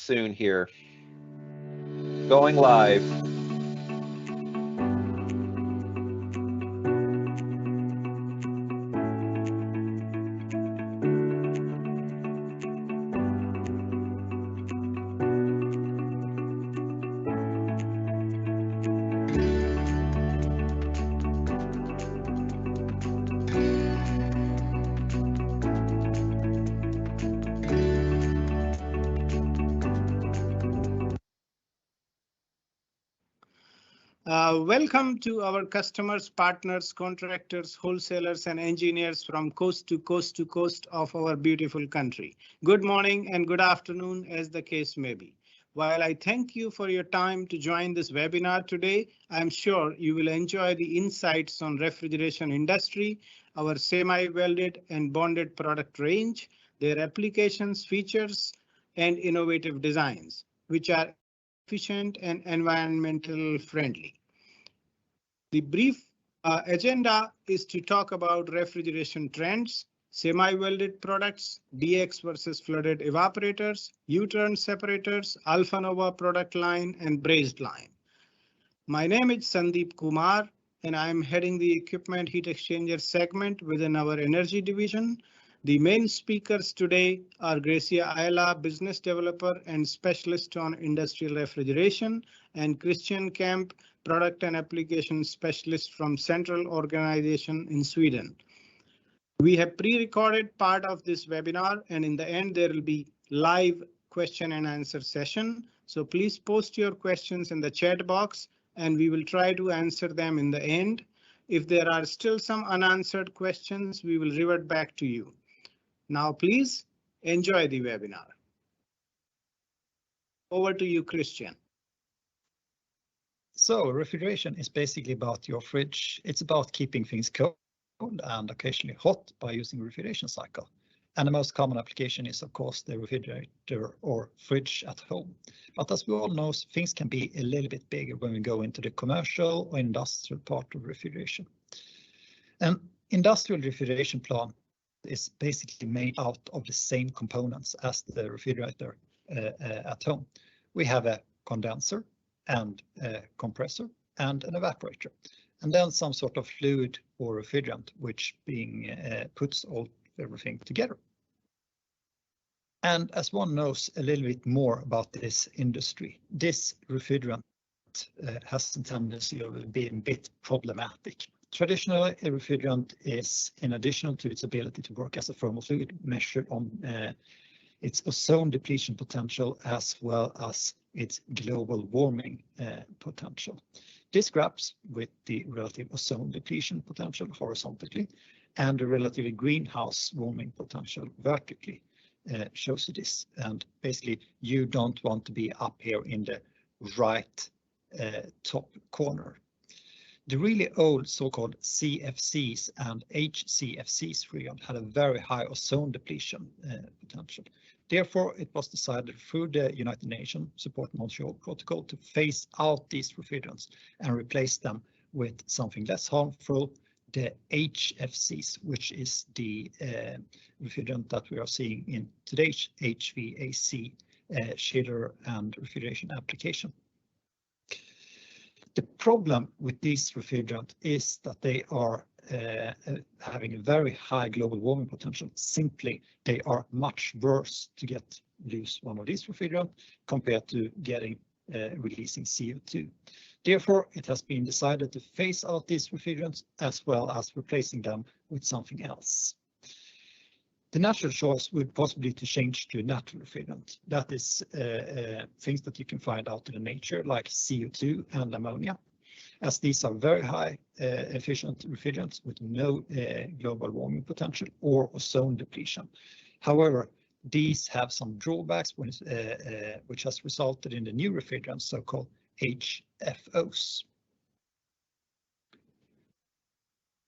soon here. Going live. Welcome to our customers, partners, contractors, wholesalers, and engineers from coast to coast of our beautiful country. Good morning and good afternoon, as the case may be. While I thank you for your time to join this webinar today, I'm sure you will enjoy the insights on refrigeration industry, our semi-welded and bonded product range, their applications, features, and innovative designs, which are efficient and environmental friendly. The brief agenda is to talk about refrigeration trends, semi-welded products, DX versus flooded evaporators, U-turn separators, Alfa Laval product line, and Brazed line. My name is Sandeep Kumar, and I'm heading the equipment heat exchanger segment within our energy division. The main speakers today are Gracia Ayala, business developer and specialist on industrial refrigeration, and Christian Kemp, product and application specialist from Central Organization in Sweden. We have pre-recorded part of this webinar, and in the end there will be live question and answer session. So please post your questions in the chat box and we will try to answer them in the end. If there are still some unanswered questions, we will revert back to you. Now, please enjoy the webinar. Over to you, Christian. So refrigeration is basically about your fridge. It's about keeping things cold and occasionally hot by using a refrigeration cycle. And the most common application is, of course, the refrigerator or fridge at home. But as we all know, things can be a little bit bigger when we go into the commercial or industrial part of refrigeration. An industrial refrigeration plant is basically made out of the same components as the refrigerator at home. We have a condenser and a compressor and an evaporator, and then some sort of fluid or refrigerant, which puts everything together. And as one knows a little bit more about this industry, this refrigerant has a tendency of being a bit problematic. Traditionally, a refrigerant is, in addition to its ability to work as a thermal fluid, measured on its ozone depletion potential as well as its global warming potential. This graphs with the relative ozone depletion potential horizontally and the relative greenhouse warming potential vertically shows you this. And basically, you don't want to be up here in the right top corner. The really old so-called CFCs and HCFCs freon had a very high ozone depletion potential. Therefore, it was decided through the United Nations Support Montreal Protocol to phase out these refrigerants and replace them with something less harmful, the HFCs, which is the refrigerant that we are seeing in today's HVAC chiller and refrigeration application. The problem with these refrigerants is that they are having a very high global warming potential. Simply, they are much worse to use one of these refrigerants compared to releasing CO2. Therefore, it has been decided to phase out these refrigerants as well as replacing them with something else. The natural choice would possibly to change to a natural refrigerant. That is things that you can find out in the nature, like CO2 and ammonia, as these are very high efficient refrigerants with no global warming potential or ozone depletion. However, these have some drawbacks which has resulted in the new refrigerants, so-called HFOs.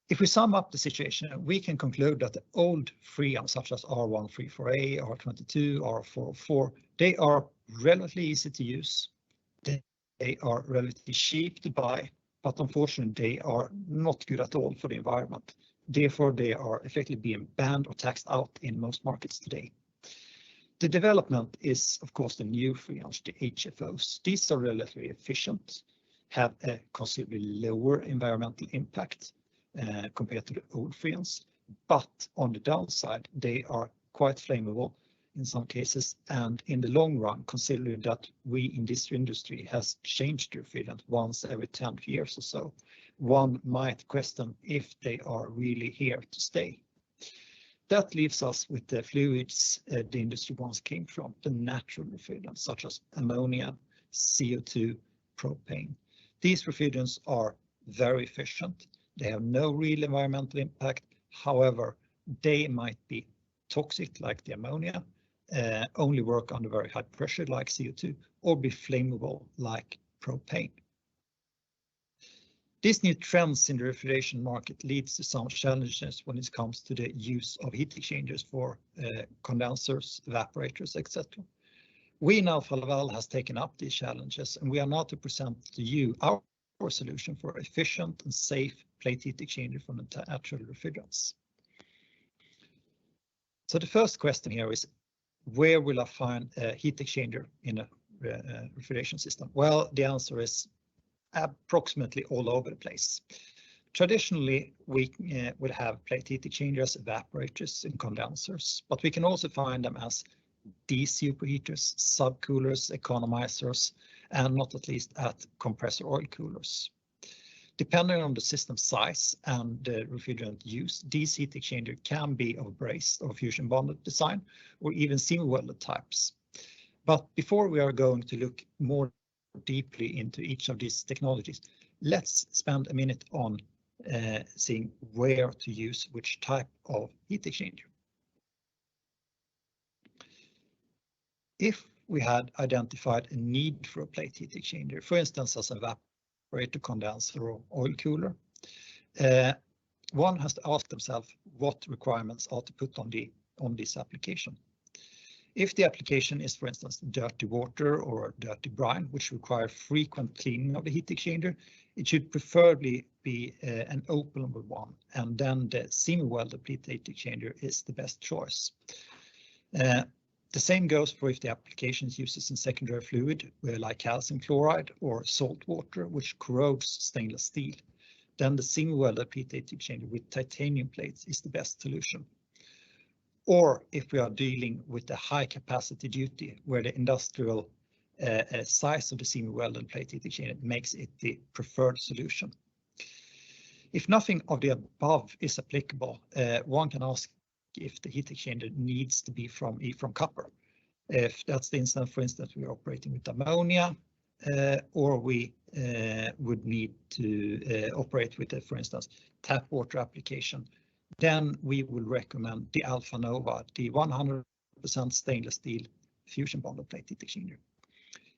If we sum up the situation, we can conclude that the old freons such as R134A, R22, R404, they are relatively easy to use. They are relatively cheap to buy, but unfortunately they are not good at all for the environment. Therefore, they are effectively being banned or taxed out in most markets today. The development is, of course, the new freons, the HFOs. These are relatively efficient, have a considerably lower environmental impact compared to the old freons, but on the downside, they are quite flammable in some cases, and in the long run, considering that we in this industry has changed the refrigerant once every 10 years or so, one might question if they are really here to stay. That leaves us with the fluids the industry once came from, the natural refrigerants such as ammonia, CO2, propane. These refrigerants are very efficient. They have no real environmental impact. However, they might be toxic like the ammonia, only work under very high pressure like CO2, or be flammable like propane. These new trends in the refrigeration market leads to some challenges when it comes to the use of heat exchangers for condensers, evaporators, etc. We in Alfa Laval has taken up these challenges, and we are now to present to you our solution for efficient and safe plate heat exchanger from the natural refrigerants. So the first question here is, where will I find a heat exchanger in a refrigeration system? Well, the answer is approximately all over the place. Traditionally, we would have plate heat exchangers, evaporators, and condensers, but we can also find them as DC superheaters, subcoolers, economizers, and not at least at compressor oil coolers. Depending on the system size and the refrigerant use, these heat exchanger can be of brazed or fusion bonded design, or even semi-welded types. But before we are going to look more deeply into each of these technologies, let's spend a minute on seeing where to use which type of heat exchanger. If we had identified a need for a plate heat exchanger, for instance, as an evaporator, condenser, or oil cooler, one has to ask themselves what requirements are to put on this application. If the application is, for instance, dirty water or dirty brine, which require frequent cleaning of the heat exchanger, it should preferably be an openable one, and then the semi-welded plate heat exchanger is the best choice. The same goes for if the application uses in secondary fluid, like calcium chloride or salt water, which corrodes stainless steel. Then the semi-welded plate heat exchanger with titanium plates is the best solution. Or if we are dealing with a high capacity duty, where the industrial size of the semi-welded plate heat exchanger makes it the preferred solution. If nothing of the above is applicable, one can ask if the heat exchanger needs to be from copper. If that's the instance, for instance, we are operating with ammonia, or we would need to operate with, for instance, tap water application, then we will recommend the Alfa Nova, the 100% stainless steel fusion bonded plate heat exchanger.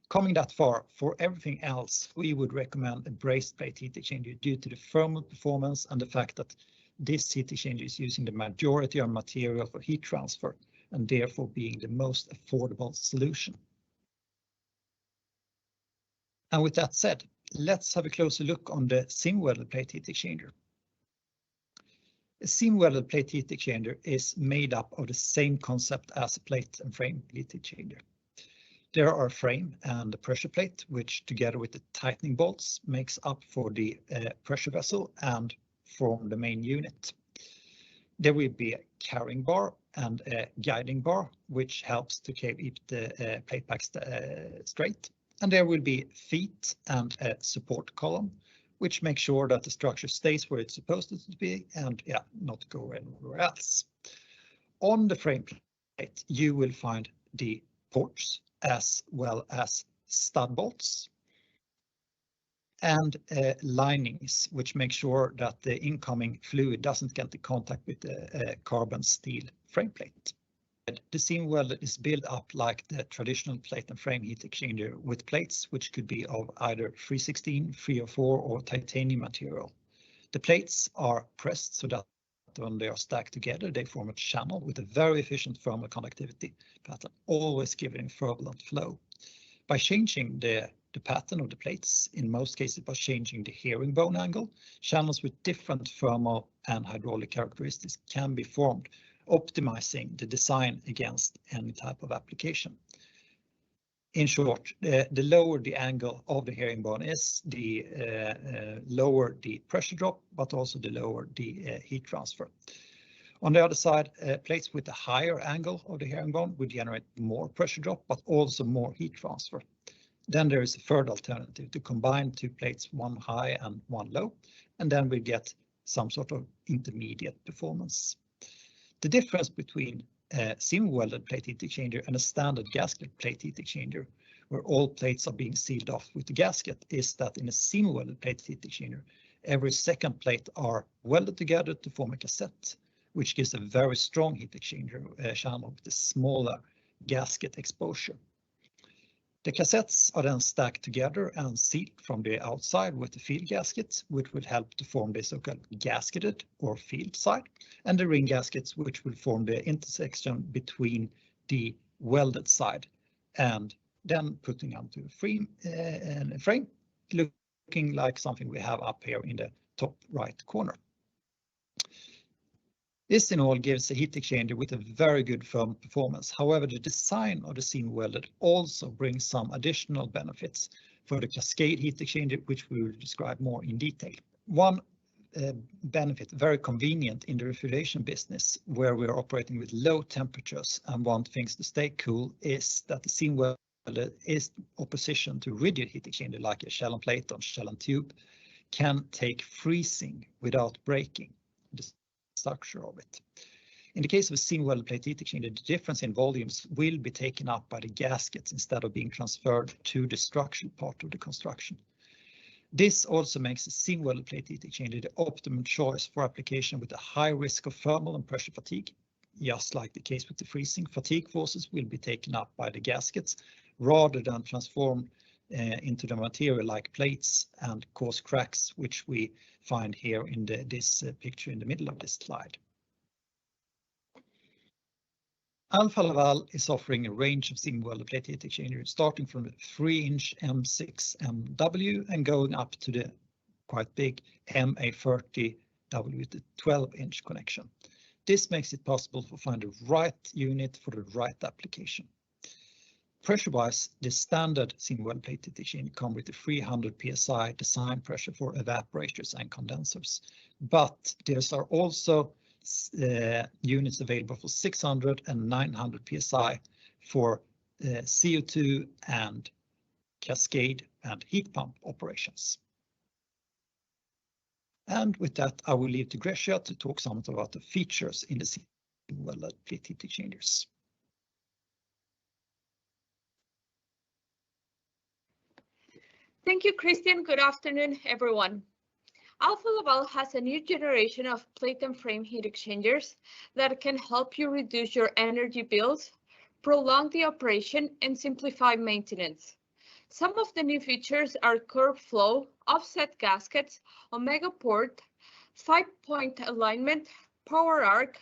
Coming that far, for everything else, we would recommend a brazed plate heat exchanger due to the thermal performance and the fact that this heat exchanger is using the majority of material for heat transfer and therefore being the most affordable solution. And with that said, let's have a closer look on the semi-welded plate heat exchanger. A semi-welded plate heat exchanger is made up of the same concept as a plate and frame heat exchanger. There are a frame and a pressure plate, which together with the tightening bolts makes up for the pressure vessel and form the main unit. There will be a carrying bar and a guiding bar, which helps to keep the plate back straight. And there will be feet and a support column, which makes sure that the structure stays where it's supposed to be and not go anywhere else. On the frame plate, you will find the ports as well as stud bolts and linings, which make sure that the incoming fluid doesn't get in contact with the carbon steel frame plate. The semi-welded is built up like the traditional plate and frame heat exchanger with plates, which could be of either 316, 304 or titanium material. The plates are pressed so that when they are stacked together, they form a channel with a very efficient thermal conductivity pattern, always giving turbulent flow. By changing the pattern of the plates, in most cases by changing the herringbone angle, channels with different thermal and hydraulic characteristics can be formed optimizing the design against any type of application. In short, the lower the angle of the herringbone is, the lower the pressure drop, but also the lower the heat transfer. On the other side, plates with a higher angle of the herringbone will generate more pressure drop, but also more heat transfer. Then there is a third alternative to combine two plates, one high and one low, and then we get some sort of intermediate performance. The difference between a semi-welded plate heat exchanger and a standard gasket plate heat exchanger, where all plates are being sealed off with the gasket, is that in a semi-welded plate heat exchanger, every second plate are welded together to form a cassette, which gives a very strong heat exchanger channel with a smaller gasket exposure. The cassettes are then stacked together and sealed from the outside with the field gaskets, which would help to form the so-called gasketed or field side, and the ring gaskets, which will form the intersection between the welded side, and then putting onto a frame, looking like something we have up here in the top right corner. This in all gives a heat exchanger with a very good firm performance. However, the design of the semi-welded also brings some additional benefits for the cascade heat exchanger, which we will describe more in detail. One benefit, very convenient in the refrigeration business, where we are operating with low temperatures and want things to stay cool, is that the semi-welded is opposition to rigid heat exchanger like a shell and plate or shell and tube can take freezing without breaking the structure of it. In the case of a semi-welded plate heat exchanger, the difference in volumes will be taken up by the gaskets instead of being transferred to the structural part of the construction. This also makes a semi-welded plate heat exchanger the optimum choice for application with a high risk of thermal and pressure fatigue. Just like the case with the freezing, fatigue forces will be taken up by the gaskets rather than transformed into the material like plates and cause cracks, which we find here in this picture in the middle of this slide. Alfa Laval is offering a range of semi-welded plate heat exchangers starting from the 3-inch M6MW and going up to the quite big MA30W with the 12-inch connection. This makes it possible to find the right unit for the right application. Pressure-wise, the standard semi-welded plate heat exchanger comes with a 300 psi design pressure for evaporators and condensers, but there are also units available for 600 and 900 psi for CO2 and cascade and heat pump operations. And with that, I will leave to Grecia to talk something about the features in the semi-welded plate heat exchangers. Thank you, Christian. Good afternoon, everyone. Alfa Laval has a new generation of plate and frame heat exchangers that can help you reduce your energy bills, prolong the operation, and simplify maintenance. Some of the new features are curved flow, offset gaskets, omega port, 5-point alignment, power arc,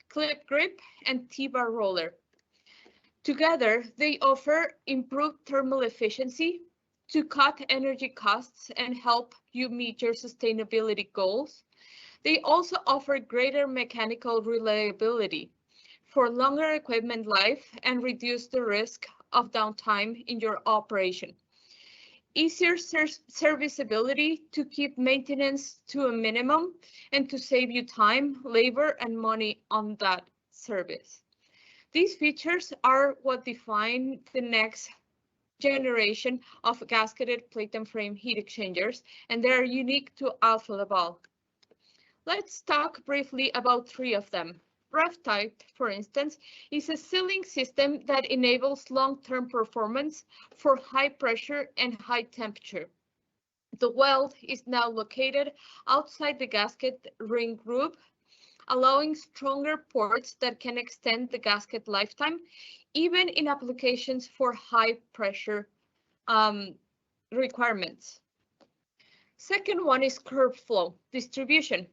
clip grip, and T-bar roller. Together, they offer improved thermal efficiency to cut energy costs and help you meet your sustainability goals. They also offer greater mechanical reliability for longer equipment life and reduce the risk of downtime in your operation. Easier serviceability to keep maintenance to a minimum and to save you time, labor, and money on that service. These features are what define the next generation of gasketed plate and frame heat exchangers, and they are unique to Alfa Laval. Let's talk briefly about 3 of them. Rev-type, for instance, is a sealing system that enables long-term performance for high pressure and high temperature. The weld is now located outside the gasket ring groove, allowing stronger ports that can extend the gasket lifetime, even in applications for high pressure requirements. Second one is curved flow distribution,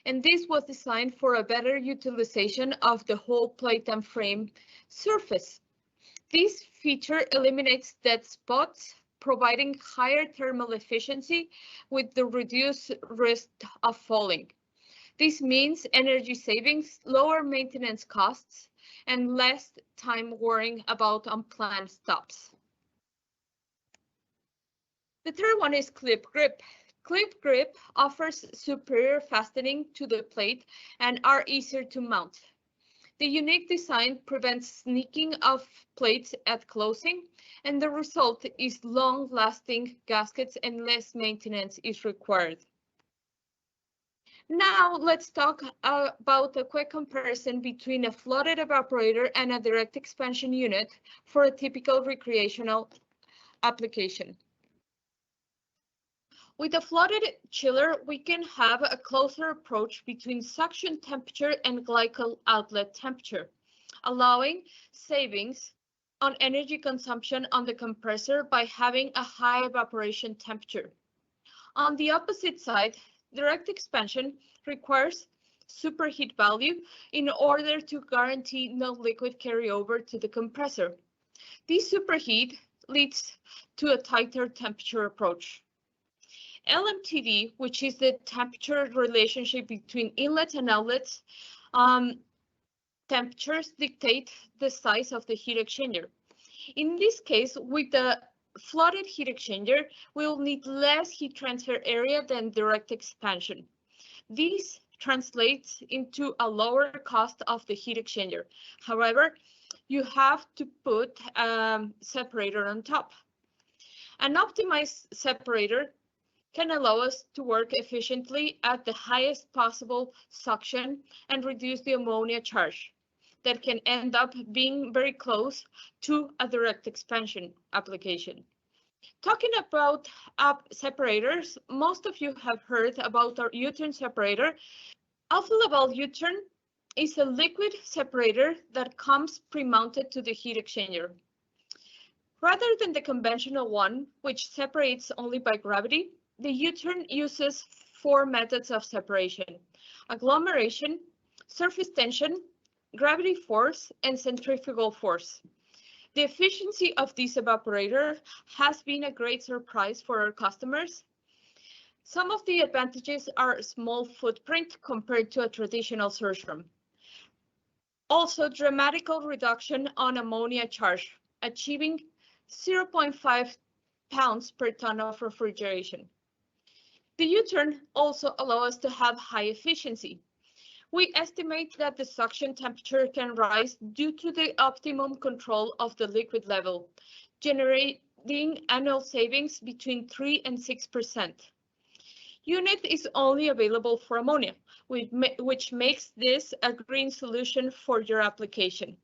and this was designed for a better utilization of the whole plate and frame surface. This feature eliminates dead spots, providing higher thermal efficiency with the reduced risk of falling. This means energy savings, lower maintenance costs, and less time worrying about unplanned stops. The third one is clip grip. Clip grip offers superior fastening to the plate and are easier to mount. The unique design prevents sneaking of plates at closing, and the result is long-lasting gaskets and less maintenance is required. Now let's talk about a quick comparison between a flooded evaporator and a direct expansion unit for a typical recreational application. With a flooded chiller, we can have a closer approach between suction temperature and glycol outlet temperature, allowing savings on energy consumption on the compressor by having a high evaporation temperature. On the opposite side, direct expansion requires superheat value in order to guarantee no liquid carryover to the compressor. This superheat leads to a tighter temperature approach. LMTD, which is the temperature relationship between inlets and outlets, temperatures dictate the size of the heat exchanger. In this case, with the flooded heat exchanger, we'll need less heat transfer area than direct expansion. This translates into a lower cost of the heat exchanger. However, you have to put a separator on top. An optimized separator can allow us to work efficiently at the highest possible suction and reduce the ammonia charge that can end up being very close to a direct expansion application. Talking about separators, most of you have heard about our U-turn separator. Alfa Laval U-turn is a liquid separator that comes pre-mounted to the heat exchanger. Rather than the conventional one, which separates only by gravity, the U-turn uses 4 methods of separation: agglomeration, surface tension, gravity force, and centrifugal force. The efficiency of this evaporator has been a great surprise for our customers. Some of the advantages are small footprint compared to a traditional surge room. Also, dramatical reduction on ammonia charge, achieving 0.5 pounds per ton of refrigeration. The U-turn also allows us to have high efficiency. We estimate that the suction temperature can rise due to the optimum control of the liquid level, generating annual savings between 3 and 6%. Unit is only available for ammonia, which makes this a green solution for your application.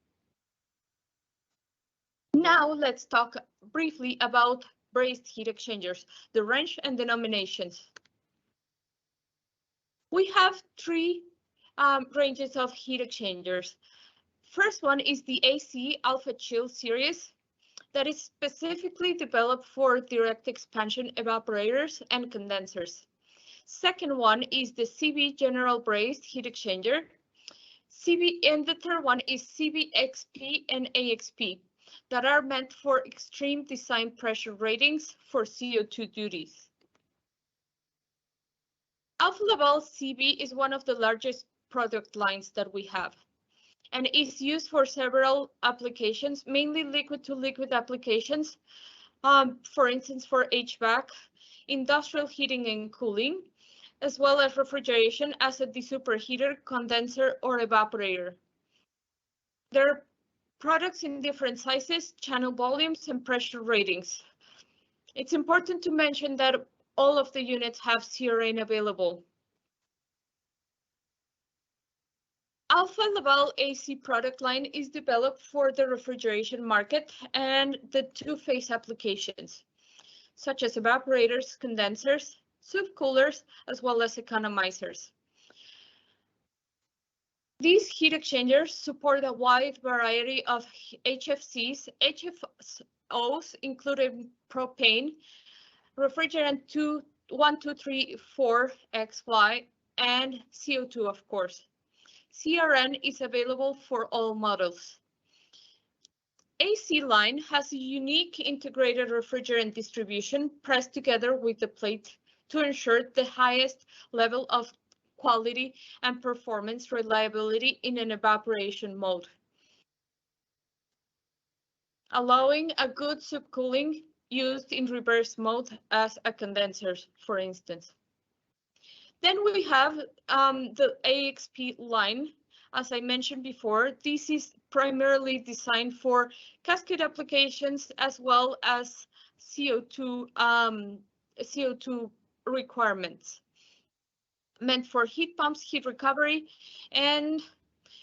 Now let's talk briefly about brazed heat exchangers, the range and denominations. We have 3 ranges of heat exchangers. First one is the AC Alpha Chill series that is specifically developed for direct expansion evaporators and condensers. Second one is the CB General Brazed heat exchanger. And the third one is CBXP and AXP that are meant for extreme design pressure ratings for CO2 duties. Alfa Laval CB is one of the largest product lines that we have and is used for several applications, mainly liquid-to-liquid applications, for instance, for HVAC, industrial heating and cooling, as well as refrigeration as a desuperheater, condenser, or evaporator. There are products in different sizes, channel volumes, and pressure ratings. It's important to mention that all of the units have CRN available. Alfa Laval AC product line is developed for the refrigeration market and the 2-phase applications, such as evaporators, condensers, subcoolers, as well as economizers. These heat exchangers support a wide variety of HFCs, HFOs, including propane, refrigerant 1, 2, 3, 4, XY, and CO2, of course. CRN is available for all models. AC line has a unique integrated refrigerant distribution pressed together with the plate to ensure the highest level of quality and performance reliability in an evaporation mode, allowing a good subcooling used in reverse mode as a condenser, for instance. Then we have the AXP line. As I mentioned before, this is primarily designed for cascade applications as well as CO2 requirements, meant for heat pumps, heat recovery, and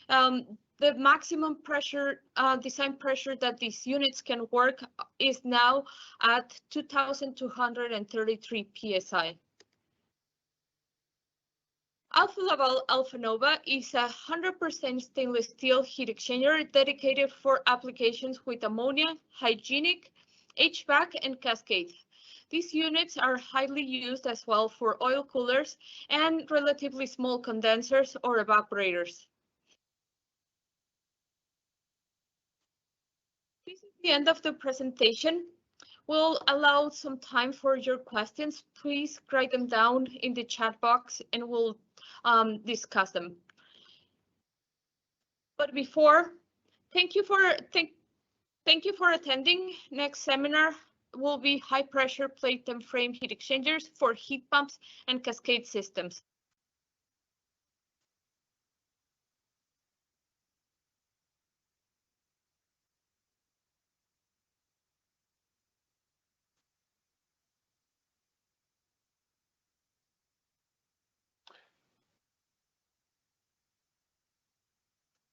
the maximum pressure, design pressure that these units can work is now at 2,233 psi. Alfa Laval Alfa Nova is a 100% stainless steel heat exchanger dedicated for applications with ammonia, hygienic, HVAC, and cascade. These units are highly used as well for oil coolers and relatively small condensers or evaporators. This is the end of the presentation. We'll allow some time for your questions. Please write them down in the chat box and we'll discuss them. But before, thank you for attending. Next seminar will be high pressure plate and frame heat exchangers for heat pumps and cascade systems.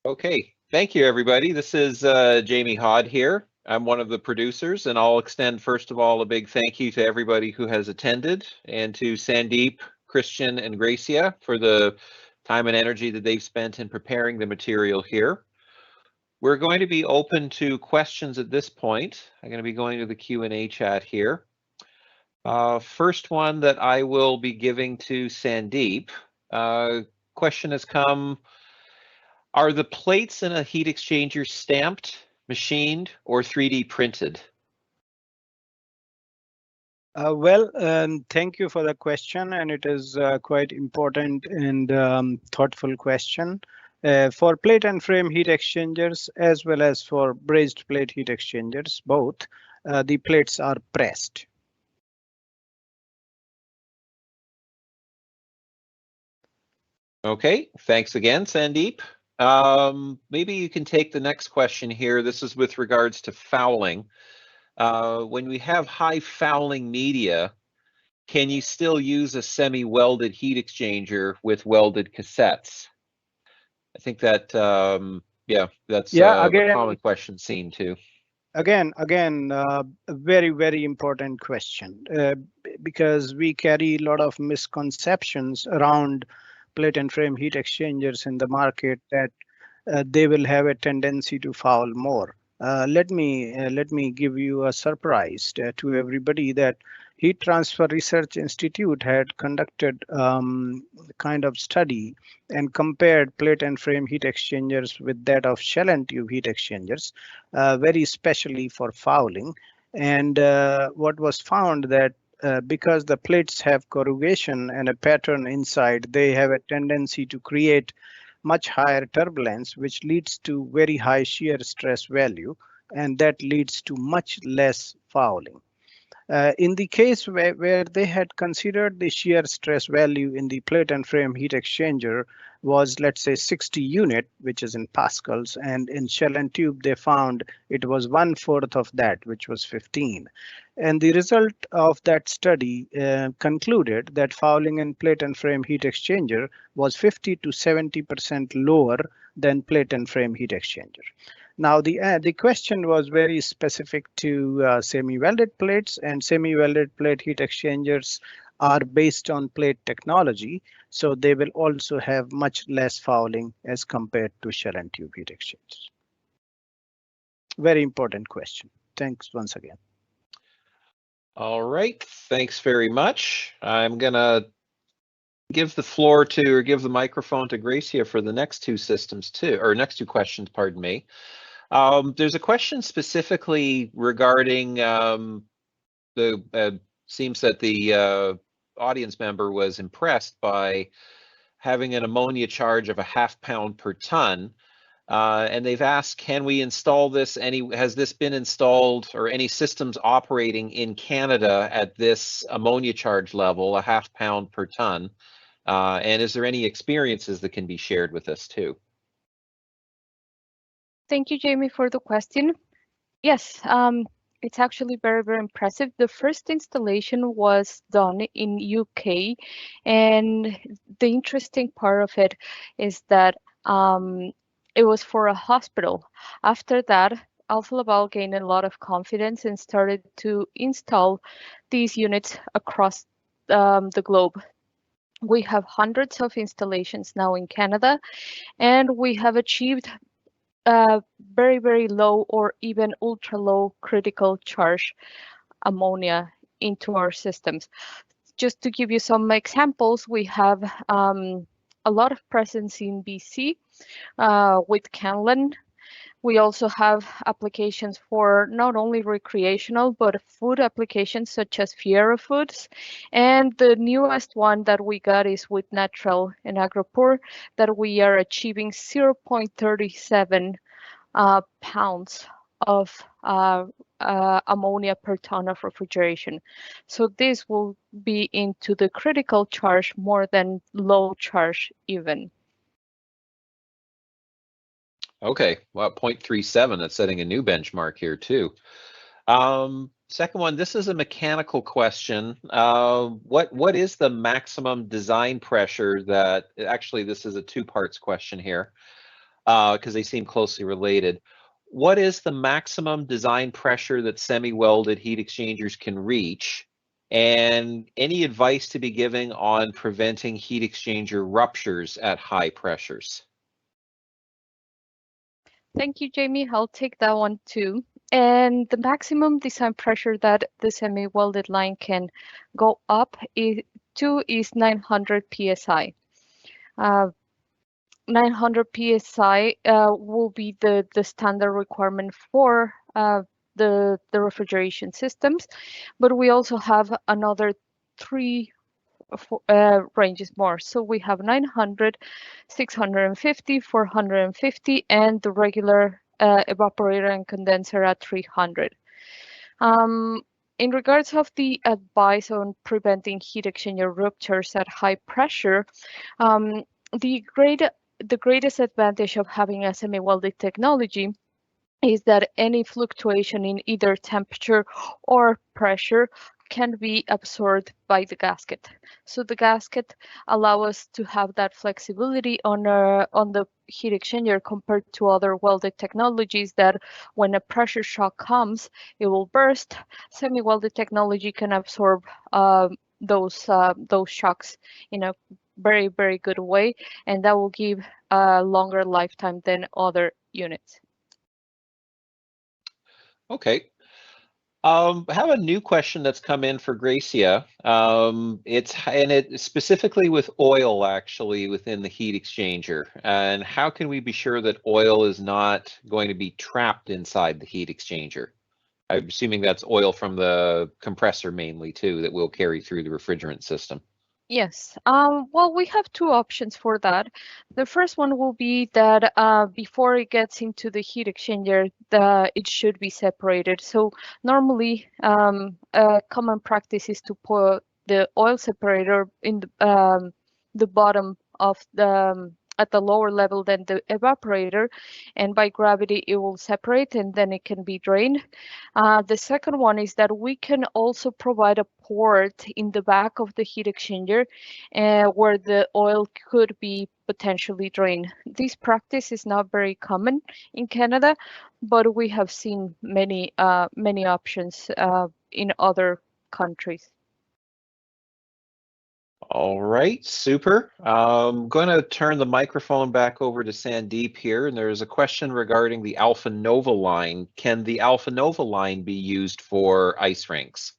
Okay, thank you, everybody. This is Jamie Hod here. I'm one of the producers, and I'll extend, first of all, a big thank you to everybody who has attended, and to Sandeep, Christian, and Gracia for the time and energy that they've spent in preparing the material here. We're going to be open to questions at this point. I'm going to be going to the Q&A chat here. First one that I will be giving to Sandeep. Question has come: are the plates in a heat exchanger stamped, machined, or 3D printed? Thank you for the question, and it is quite important and thoughtful question. For plate and frame heat exchangers, as well as for brazed plate heat exchangers, both, the plates are pressed. Okay, thanks again, Sandeep. Maybe you can take the next question here. This is with regards to fouling. When we have high fouling media, can you still use a semi-welded heat exchanger with welded cassettes? I think that, that's a common question seen too. Again, a very, very important question, because we carry a lot of misconceptions around plate and frame heat exchangers in the market that they will have a tendency to foul more. Let me give you a surprise to everybody that Heat Transfer Research Institute had conducted kind of study and compared plate and frame heat exchangers with that of shell and tube heat exchangers, very specially for fouling. And what was found that because the plates have corrugation and a pattern inside, they have a tendency to create much higher turbulence, which leads to very high shear stress value, and that leads to much less fouling. In the case where they had considered the shear stress value in the plate and frame heat exchanger was, let's say, 60 unit, which is in pascals, and in shell and tube they found it was 1/4 of that, which was 15. And the result of that study concluded that fouling in plate and frame heat exchanger was 50 to 70% lower than plate and frame heat exchanger. Now, the question was very specific to semi-welded plates, and semi-welded plate heat exchangers are based on plate technology, so they will also have much less fouling as compared to shell and tube heat exchangers. Very important question. Thanks once again. All right, thanks very much. I'm gonna give the floor to, or give the microphone to Gracia for the next two systems too, or next two questions, pardon me. There's a question specifically regarding seems that the audience member was impressed by having an ammonia charge of a ½ pound per ton. And they've asked, can we install this? Has this been installed or any systems operating in Canada at this ammonia charge level, a ½ pound per ton? And is there any experiences that can be shared with us too? Thank you, Jamie, for the question. Yes, it's actually very, very impressive. The first installation was done in UK, and the interesting part of it is that it was for a hospital. After that, Alfa Laval gained a lot of confidence and started to install these units across the globe. We have hundreds of installations now in Canada, and we have achieved very, very low or even ultra low critical charge ammonia into our systems. Just to give you some examples, we have a lot of presence in BC with Canlan. We also have applications for not only recreational, but food applications such as Fiera Foods. And the newest one that we got is with Natural and Agropur, that we are achieving 0.37 pounds of ammonia per ton of refrigeration. So this will be into the critical charge more than low charge even. Okay, well, 0.37, that's setting a new benchmark here too. Second one, this is a mechanical question. What is the maximum design pressure that, actually this is a two parts question here, because they seem closely related. What is the maximum design pressure that semi-welded heat exchangers can reach? And any advice to be giving on preventing heat exchanger ruptures at high pressures? Thank you, Jamie. I'll take that one too. And the maximum design pressure that the semi-welded line can go up to is 900 psi. 900 psi will be the standard requirement for the refrigeration systems, but we also have another three ranges more. So we have 900, 650, 450, and the regular evaporator and condenser at 300. In regards of the advice on preventing heat exchanger ruptures at high pressure, the greatest advantage of having a semi-welded technology is that any fluctuation in either temperature or pressure can be absorbed by the gasket. So the gasket allows us to have that flexibility on the heat exchanger compared to other welded technologies that when a pressure shock comes, it will burst. Semi-welded technology can absorb those shocks in a very, very good way, and that will give a longer lifetime than other units. Okay. I have a new question that's come in for Gracia. It's specifically with oil actually within the heat exchanger. And how can we be sure that oil is not going to be trapped inside the heat exchanger? I'm assuming that's oil from the compressor mainly too that will carry through the refrigerant system. Yes, well, we have two options for that. The first one will be that before it gets into the heat exchanger, it should be separated. So normally, a common practice is to put the oil separator in the bottom of the at the lower level than the evaporator, and by gravity it will separate and then it can be drained. The second one is that we can also provide a port in the back of the heat exchanger where the oil could be potentially drained. This practice is not very common in Canada, but we have seen many options in other countries. All right, super. I'm going to turn the microphone back over to Sandeep here, and there's a question regarding the Alfa Nova line. Can the Alfa Nova line be used for ice rinks?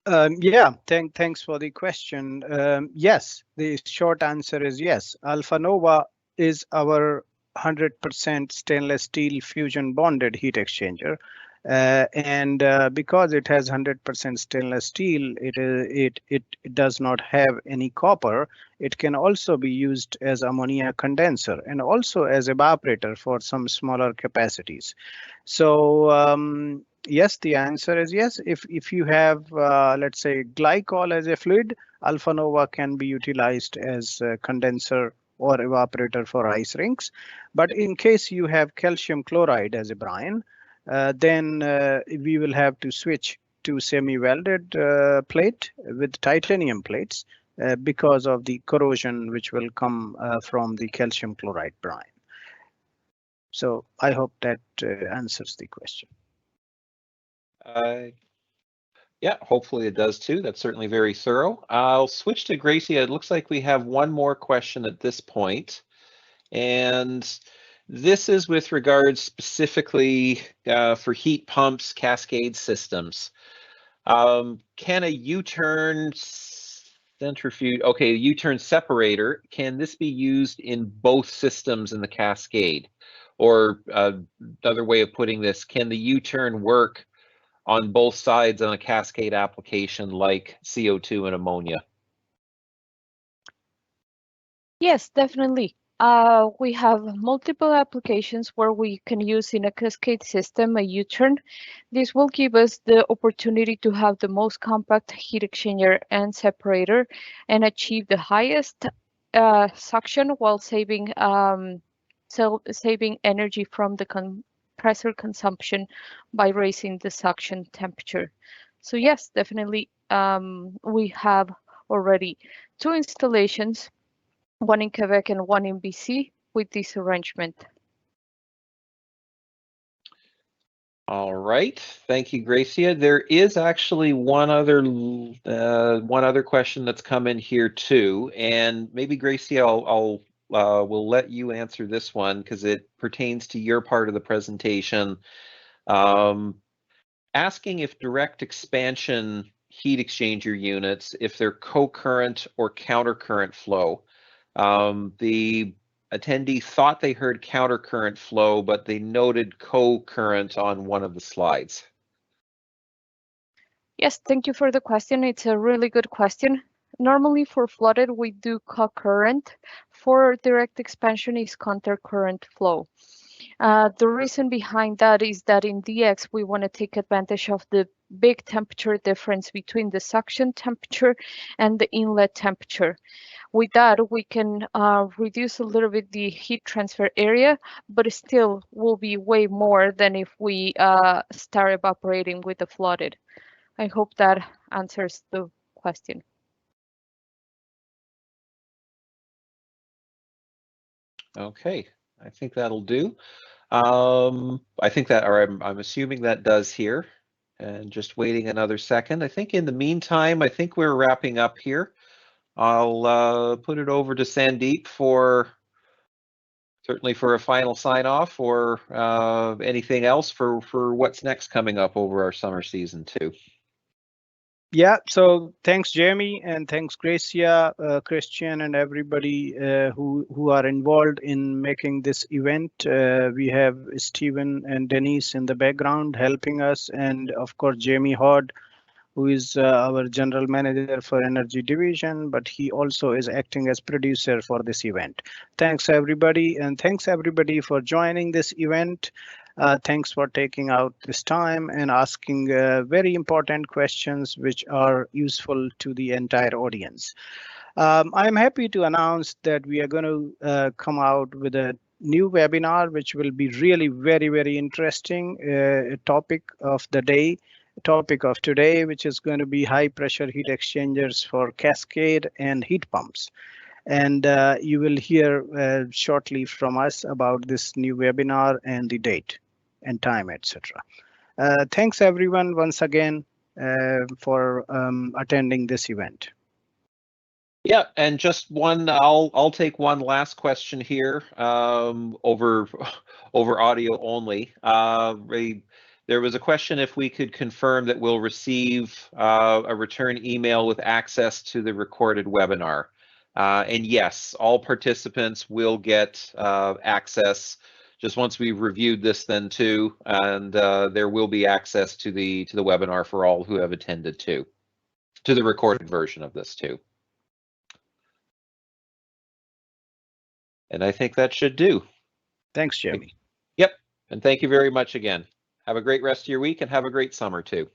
Yeah, thanks for the question. Yes, the short answer is yes. Alfa Nova is our 100% stainless steel fusion bonded heat exchanger. Because it has 100% stainless steel, it does not have any copper. It can also be used as ammonia condenser and also as evaporator for some smaller capacities. So yes, the answer is yes. If you have, let's say, glycol as a fluid, alpha nova can be utilized as a condenser or evaporator for ice rinks. But in case you have calcium chloride as a brine, then we will have to switch to semi-welded plate with titanium plates because of the corrosion which will come from the calcium chloride brine. So I hope that answers the question. Yeah, hopefully it does too. That's certainly very thorough. I'll switch to Gracia. It looks like we have one more question at this point. And this is with regards specifically for heat pumps, cascade systems. Can a U-turn centrifuge, okay, U-turn separator, can this be used in both systems in the cascade? Or another way of putting this, can the U-turn work on both sides on a cascade application like CO2 and ammonia? Yes, definitely. We have multiple applications where we can use in a cascade system a U-turn. This will give us the opportunity to have the most compact heat exchanger and separator and achieve the highest suction while saving saving energy from the compressor consumption by raising the suction temperature. So yes, definitely we have already 2 installations, one in Quebec and one in BC, with this arrangement. All right, thank you, Gracia. There is actually one other question that's come in here too, and maybe Gracia, we'll let you answer this one because it pertains to your part of the presentation. Asking if direct expansion heat exchanger units, if they're co-current or counter-current flow. The attendee thought they heard counter-current flow, but they noted co-current on one of the slides. Yes, thank you for the question. It's a really good question. Normally for flooded, we do co-current. For direct expansion is counter-current flow. The reason behind that is that in DX, we want to take advantage of the big temperature difference between the suction temperature and the inlet temperature. With that, we can reduce a little bit the heat transfer area, but it still will be way more than if we start evaporating with the flooded. I hope that answers the question. Okay, I think that'll do. I think that, or I'm assuming that does here. And just waiting another second. I think in the meantime, I think we're wrapping up here. I'll put it over to Sandeep for certainly for a final sign off or anything else for what's next coming up over our summer season too. Yeah, so thanks, Jamie, and thanks, Gracia, Christian, and everybody who are involved in making this event. We have Stephen and Denise in the background helping us, and of course, Jamie Hod, who is our general manager for energy division, but he also is acting as producer for this event. Thanks, everybody, and thanks, everybody, for joining this event. Thanks for taking out this time and asking very important questions which are useful to the entire audience. I'm happy to announce that we are going to come out with a new webinar, which will be really very, very interesting. Topic of the day, topic of today, which is going to be high pressure heat exchangers for cascade and heat pumps. And you will hear shortly from us about this new webinar and the date and time, etc. Thanks everyone once again for attending this event. Yeah, and just one, I'll take one last question here over audio only. There was a question if we could confirm that we'll receive a return email with access to the recorded webinar. And yes, all participants will get access just once we've reviewed this then too, and there will be access to the webinar for all who have attended too, to the recorded version of this too. And I think that should do. Thanks, Jamie. Yep, and thank you very much again. Have a great rest of your week and have a great summer too.